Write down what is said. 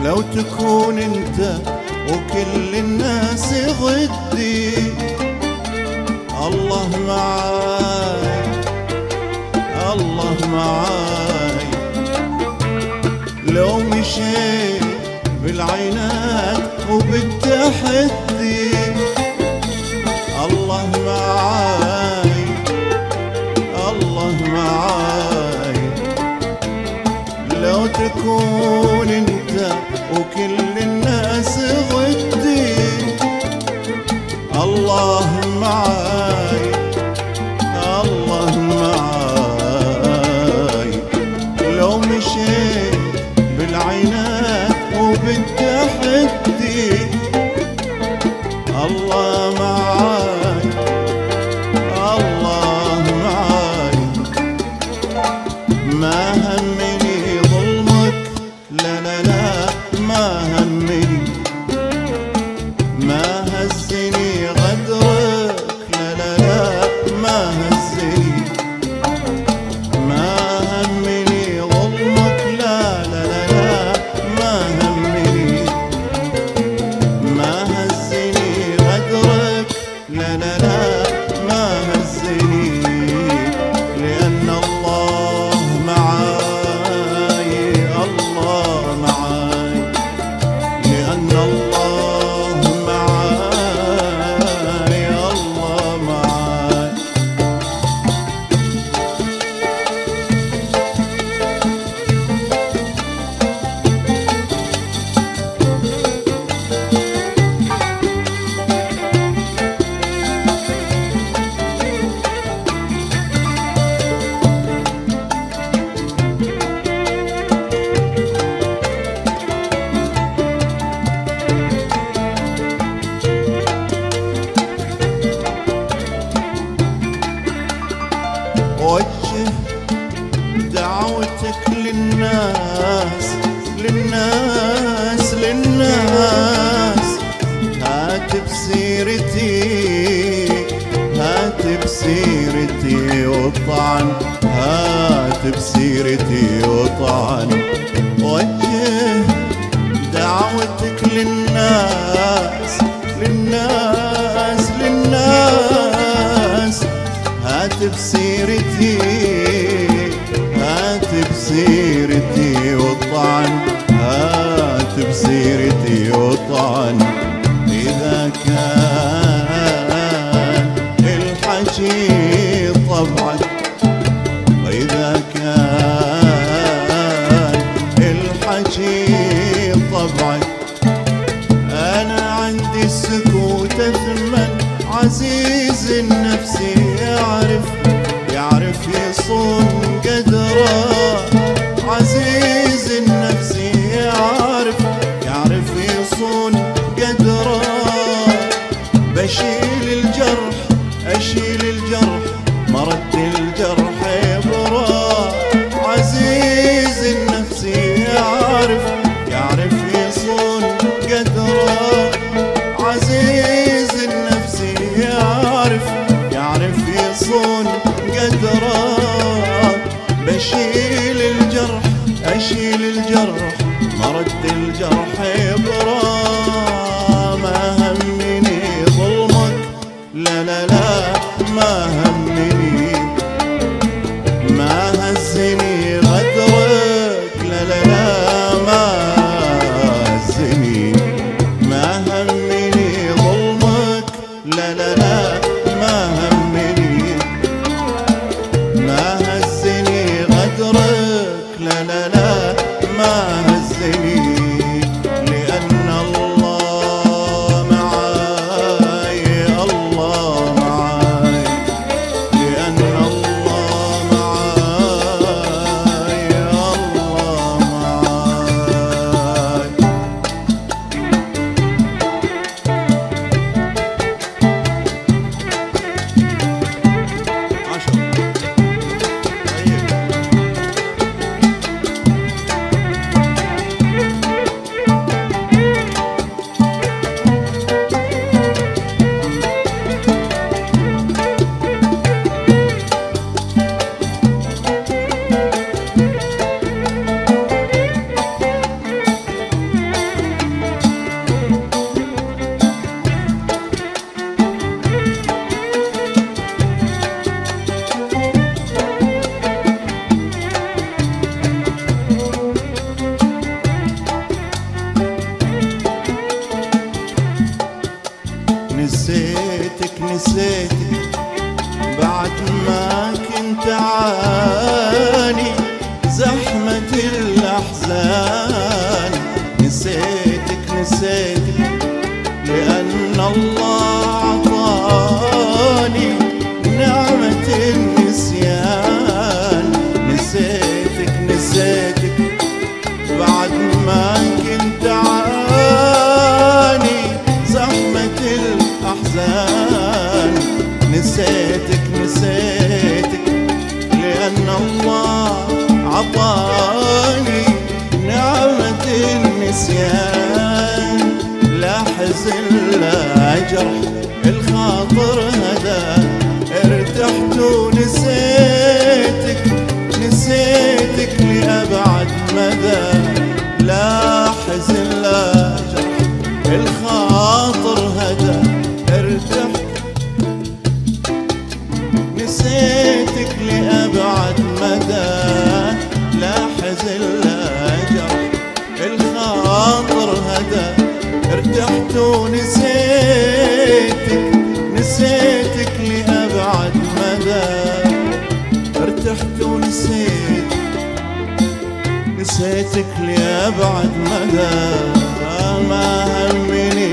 لو تكون انت وكل الناس ضدي. الله معاي الله معاي، لو مشيت بالعينات وبالتحدي. الله معاي الله معاي، لو تكون انت وكل الناس ضدي. الله معاي الله معاي، لو مشيت بالعينات وبالتحدي. الله معاي الله معاي، ما همني ظلمك لا لا لا، ما همني، ما هزني غدرك لا لا لا، ما هزني، ما همني ظلمك لا لا لا لا، ما همني، ما هزني غدرك لا لا لا، ما هزني، لأن الله معاي الله معاي، لأن الله معاي الله معاي. وجه دعوتك للناس للناس للناس، هات بسيرتي هات بسيرتي وطعن، هات بسيرتي وطعن. وجه دعوتك للناس للناس للناس، هات بسيرتي هات بسيرتي وطعن، هات بسيرتي وطعن. إذا كان الحكي طبعك، وإذا كان الحكي طبعك، أنا عندي السكوت أثمن. عزيز النفس يعرف يصون قدره، عزيز النفس يعرف يصون قدره. بشيل الجرح أشيل الجرح، مرد الجرح يبرى. عزيز النفس يعرف يصون قدره، عزيز النفس يعرف يصون قدره. بشيل الجرح أشيل الجرح، مرد الجرح يبرى. ما همني ظلمك لا لا لا، ما همني، ما هزني غدرك لا لا لا، ما هزني، ما همني ظلمك لا لا لا، ما همني، ما هزني غدرك لا لا لا، ما هزني. كنت عاني زحمة الأحزان، نسيتك لأن الله عطاني نعمة النسيان. نسيتك بعد ما كنت عاني زحمة الأحزان، نسيتك لأن الله عطاني نعمة النسيان. لا حزن لا جرح الخاطر هدى، ارتحت ونسيتك لأبعد مدى. لا حزن لا جرح الخاطر هدى، ارتحت نسيتك لأبعد مدى. لا حزن لا جرح الخاطر هدى، ارتحت ونسيتك لأبعد مدى. ارتحت ونسيتك لأبعد مدى. ما همني